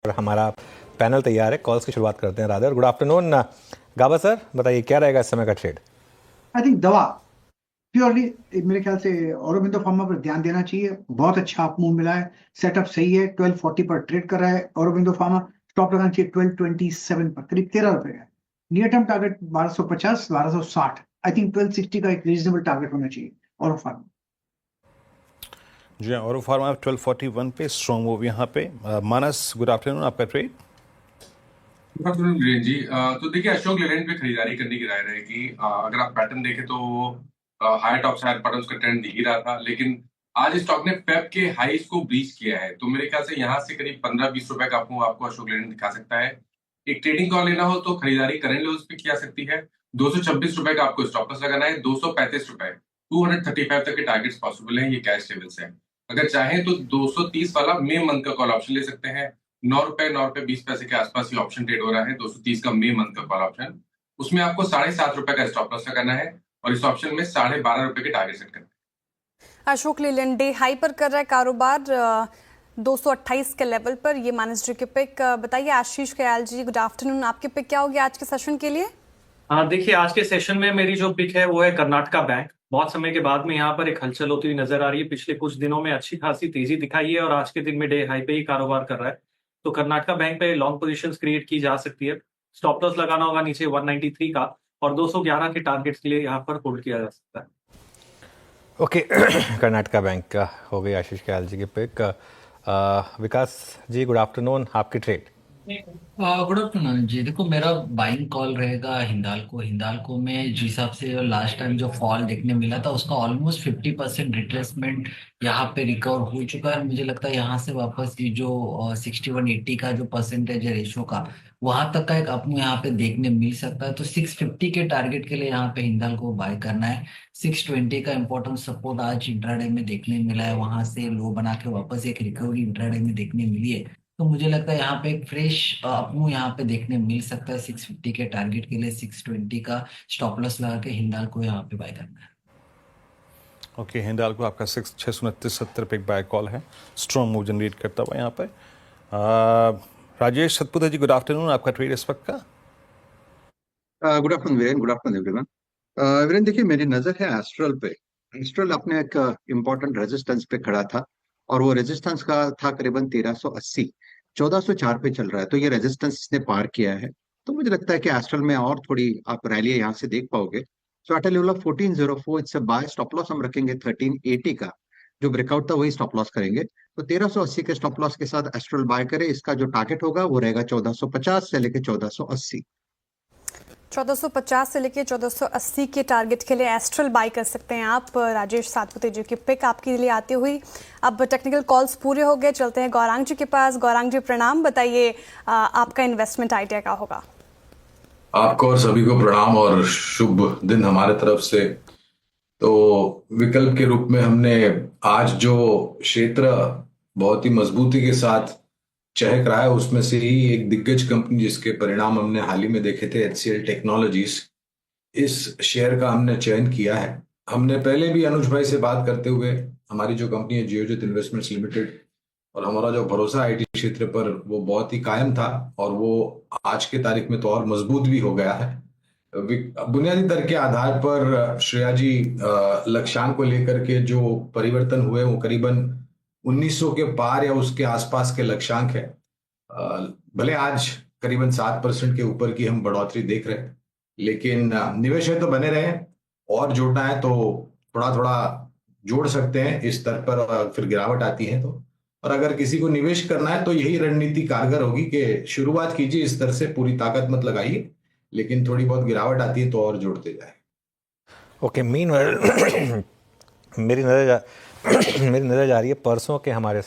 और हमारा पैनल तैयार है। कॉल्स की शुरुआत करते हैं। रादर गुड आफ्टरनून गाबा सर, बताइए क्या रहेगा इस समय का ट्रेड। आई थिंक दवा प्योरली मेरे ख्याल से औरोबिंदो फार्मा पर ध्यान देना चाहिए। बहुत अच्छा अप मूव मिला है, सेटअप सही है। 1240 पर ट्रेड कर रहा है औरोबिंदो फार्मा। स्टॉप लगाना चाहिए 1227 पर, करीब 13 रुपए का। Near term target 1250 1260। I think 1260 का एक रीजनेबल टारगेट होना चाहिए औरो फार्मा। जी हाँ, और फार्मा 1241 पे स्ट्रॉन्ग मूव यहाँ पे। मानस, गुड आफ्टरनून, आपका ट्रेड। गुड आफ्टरनून वीरेन जी। तो देखिए, अशोक लेलैंड पे खरीदारी करने की राय रहेगी। अगर आप पैटर्न देखें तो हाई टॉप से हायर बॉटम्स का ट्रेंड दिख ही रहा था, लेकिन आज स्टॉक ने फेब के हाईज को ब्रीच किया है। तो मेरे ख्याल से यहाँ से करीब 15-20 रुपए का आपको अशोक लेलैंड दिखा सकता है। एक ट्रेडिंग कॉल लेना हो तो खरीदारी करेंट लेवल्स पे किया सकती है। 226 रुपए का आपको स्टॉप लॉस लगाना है। 235 रुपए 235 तक के टारगेट्स पॉसिबल है, ये कैश लेवल्स है। अगर चाहें तो 230 वाला मे मंथ का कॉल ऑप्शन ले सकते हैं। 9 रुपए के आसपास ये ऑप्शन ट्रेड हो रहा है। 230 का मे मंथ का कॉल ऑप्शन, उसमें आपको 7.5 रुपए का स्टॉप लॉस लगाना है और इस ऑप्शन में 12.5 रुपए के टारगेट सेट करना है। अशोक लेलैंड डे हाई पर कर रहा है कारोबार 228 के लेवल पर। ये मानस जी के पिक बताइए। आशीष कयाल जी, गुड आफ्टरनून, आपके पिक क्या होगी आज के सेशन के लिए? हाँ, देखिए, आज के सेशन में मेरी जो पिक है वो है कर्नाटका बैंक। बहुत समय के बाद में यहाँ पर एक हलचल होती हुई नजर आ रही है। पिछले कुछ दिनों में अच्छी खासी तेजी दिखाई है और आज के दिन में डे हाई पे ही कारोबार कर रहा है। तो कर्नाटका बैंक पे लॉन्ग पोजीशंस क्रिएट की जा सकती है। स्टॉप लॉस लगाना होगा नीचे 193 का, और 211 के टारगेट्स के लिए यहाँ पर होल्ड किया जा सकता है। ओके कर्नाटका बैंक का हो गई आशीष कयाल जी की पिक। विकास जी, गुड आफ्टरनून, आपकी ट्रेड। गुड आफ्टरनून जी। देखो, मेरा बाइंग कॉल रहेगा हिंदाल्को में। जिस हिसाब से लास्ट टाइम जो फॉल देखने मिला था उसका ऑलमोस्ट 50% रिट्रेसमेंट यहाँ पे रिकवर हो चुका है। मुझे लगता है यहाँ से वापस ये जो 61-80 का जो परसेंटेज है रेशो का, वहां तक का एक अपने यहाँ पे देखने मिल सकता है। तो 650 के टारगेट के लिए यहाँ पे हिंदाल्को को बाय करना है। 620 का इंपॉर्टेंट सपोर्ट आज इंट्राडे में देखने मिला है, वहां से लो बना के वापस एक रिकवरी इंट्राडे में देखने मिली है। तो मुझे लगता है यहाँ पे एक फ्रेश अपमूव यहाँ पे देखने मिल सकता है। 650 के टारगेट के लिए 620 का स्टॉप लॉस लगा के हिंडाल को यहाँ पे बाय करना है। ओके, हिंदाल को आपका 629.70 पे एक बाय कॉल है, स्ट्रॉन्ग मूव जनरेट करता हुआ यहाँ पे। राजेश सतपुते जी, गुड आफ्टरनून, आपका ट्रेड इस वक्त का। Good afternoon Viren, good afternoon everyone. Viren देखिए, मेरी नजर है एस्ट्रल पे। एस्ट्रल अपने एक इम्पोर्टेंट रेजिस्टेंस पे खड़ा था और वो रेजिस्टेंस का था करीबन 1380। 1404 पे चल रहा है, तो ये रेजिस्टेंस इसने पार किया है। तो मुझे लगता है कि एस्ट्रल में और थोड़ी आप रैली यहाँ से देख पाओगे। So at a level of 1404 it's a buy. Stop loss हम रखेंगे 1380 का। जो ब्रेकआउट था वही स्टॉप लॉस करेंगे। तो 1380 के स्टॉप लॉस के साथ एस्ट्रल बाय करें। इसका जो टारगेट होगा वो रहेगा 1450 से लेकर 1480। 1450 से लेके 1480 के टारगेट के लिए एस्ट्रल बाय कर सकते हैं आप। राजेश सातपुते जी की पिक आपके लिए आती हुई। अब टेक्निकल कॉल्स पूरे हो गए, चलते हैं गौरांग जी के पास। गौरांग जी प्रणाम, बताइए आपका इन्वेस्टमेंट आइडिया क्या होगा? आपको और सभी को प्रणाम और शुभ दिन हमारे तरफ से। तो विकल्प के रूप में हमने आज जो क्षेत्र बहुत ही मजबूती के साथ चहक रहा है उसमें से ही एक दिग्गज कंपनी जिसके परिणाम हमने हाल ही में देखे थे, HCL टेक्नोलॉजीज, इस शेयर का हमने चयन किया है। हमने पहले भी अनुज भाई से बात करते हुए हमारी जो कंपनी है जियोजित इन्वेस्टमेंट्स लिमिटेड, और हमारा जो भरोसा आईटी क्षेत्र पर वो बहुत ही कायम था और वो आज के तारीख में तो और मजबूत भी हो गया है। बुनियादी दर के आधार पर श्रेया जी लक्ष्यांक को लेकर के जो परिवर्तन हुए वो करीबन 1900 के पार या उसके आसपास के लक्ष्यांक है। भले आज करीबन 7% के ऊपर की हम बढ़ोतरी देख रहे हैं, लेकिन निवेश है तो बने रहे। और जोड़ना है तो थोड़ा थोड़ा जोड़ सकते हैं इस स्तर पर, और फिर गिरावट आती है तो। और अगर किसी को निवेश करना है तो यही रणनीति कारगर होगी कि शुरुआत कीजिए इस तरह से, पूरी ताकत मत लगाइए, लेकिन थोड़ी बहुत गिरावट आती है तो और जोड़ते जाए। ओके, मीनवाइल मेरी नज़र जा रही है परसों के हमारे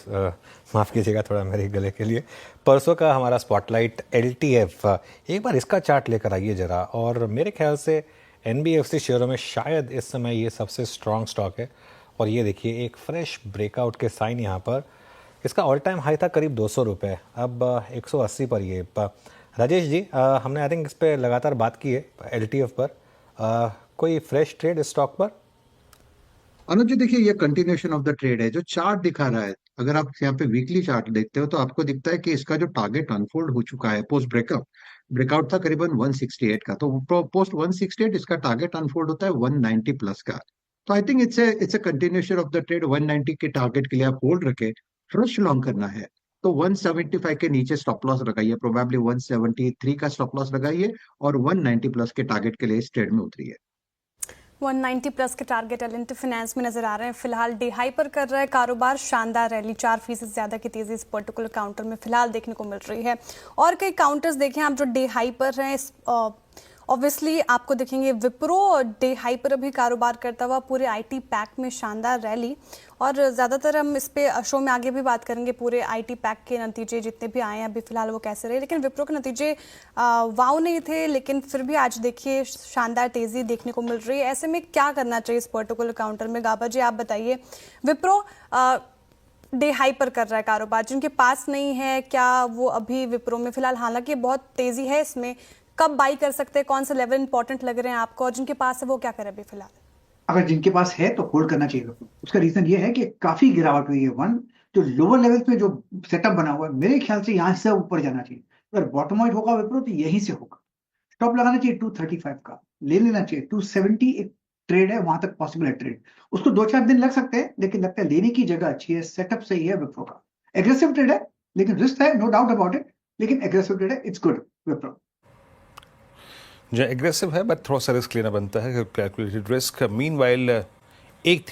माफ़ कीजिएगा थोड़ा मेरे गले के लिए, परसों का हमारा स्पॉटलाइट LTF। एक बार इसका चार्ट लेकर आइए ज़रा। और मेरे ख्याल से NBFC शेयरों में शायद इस समय ये सबसे स्ट्रॉन्ग स्टॉक है। और ये देखिए एक फ्रेश ब्रेकआउट के साइन यहाँ पर। इसका ऑल टाइम हाई था करीब 200 रुपये, अब 180 पर ये। राजेश जी, हमने आई थिंक इस पर लगातार बात की है LTF पर। कोई फ्रेश ट्रेड इस स्टॉक पर? अनुज जी देखिए, ये कंटिन्यूशन ऑफ द ट्रेड है। जो चार्ट दिखा रहा है अगर आप यहाँ पे वीकली चार्ट देखते हो तो आपको दिखता है कि इसका जो टारगेट अनफोल्ड हो चुका है पोस्ट ब्रेकआउट था करीबन 168 का, तो पोस्ट 168 इसका टारगेट अनफोल्ड होता है 190 प्लस का। तो I think it's a continuation of the trade. 190 के टारगेट के लिए आप होल्ड रखे, फ्रेश लॉन्ग करना है तो 175 के नीचे स्टॉप लॉस लगाइए, प्रोबेबली 173 का स्टॉप लॉस लगाइए और 190 प्लस के टारगेट के लिए इस ट्रेड में उतरिए। 190 प्लस के टारगेट एल&टी फाइनेंस में नजर आ रहे हैं। फिलहाल डे हाई पर कर रहा है कारोबार, शानदार रैली, 4% ज्यादा की तेजी इस पर्टिकुलर काउंटर में फिलहाल देखने को मिल रही है। और कई काउंटर्स देखें आप जो डे हाई पर हैं, ऑब्वियसली आपको देखेंगे विप्रो डे हाई पर अभी कारोबार करता हुआ, पूरे आईटी पैक में शानदार रैली। और ज़्यादातर हम इस पे शो में आगे भी बात करेंगे पूरे आईटी पैक के नतीजे जितने भी आए हैं अभी फिलहाल वो कैसे रहे, लेकिन विप्रो के नतीजे वाव नहीं थे, लेकिन फिर भी आज देखिए शानदार तेज़ी देखने को मिल रही है। ऐसे में क्या करना चाहिए इस पर्टिकुलर काउंटर में? गाबा जी आप बताइए। विप्रो डे हाई पर कर रहा है कारोबार, जिनके पास नहीं है क्या वो अभी विप्रो में फिलहाल, हालांकि बहुत तेज़ी है इसमें, कब बाई कर सकते हैं, कौन से लेवल इंपॉर्टेंट लग रहे हैं आपको, और जिनके पास है वो क्या करे अभी फिलहाल? अगर जिनके पास है तो होल्ड करना चाहिए। उसका रीजन ये है कि काफी गिरावट हुई है। वन, जो लोअर लेवल पे जो सेटअप बना हुआ है, मेरे ख्याल से यहाँ से ऊपर जाना चाहिए। अगर बॉटम आउट होगा विप्रो तो यहीं से होगा। स्टॉप लगाना चाहिए 235 का, ले लेना चाहिए 270 एक ट्रेड है, वहां तक पॉसिबल है ट्रेड। उसको 2-4 दिन लग सकते हैं, लेकिन लगता है लेने की जगह अच्छी है, सेटअप सही है विप्रो का। एग्रेसिव ट्रेड है लेकिन रिस्क है, नो डाउट अबाउट इट, लेकिन एग्रेसिव ट्रेड है, इट्स गुड विप्रो। जो एग्रेसिव है बट थोड़ा सा रिस्क लेना बनता है, कैलकुलेटेड रिस्क। मीनवाइल एक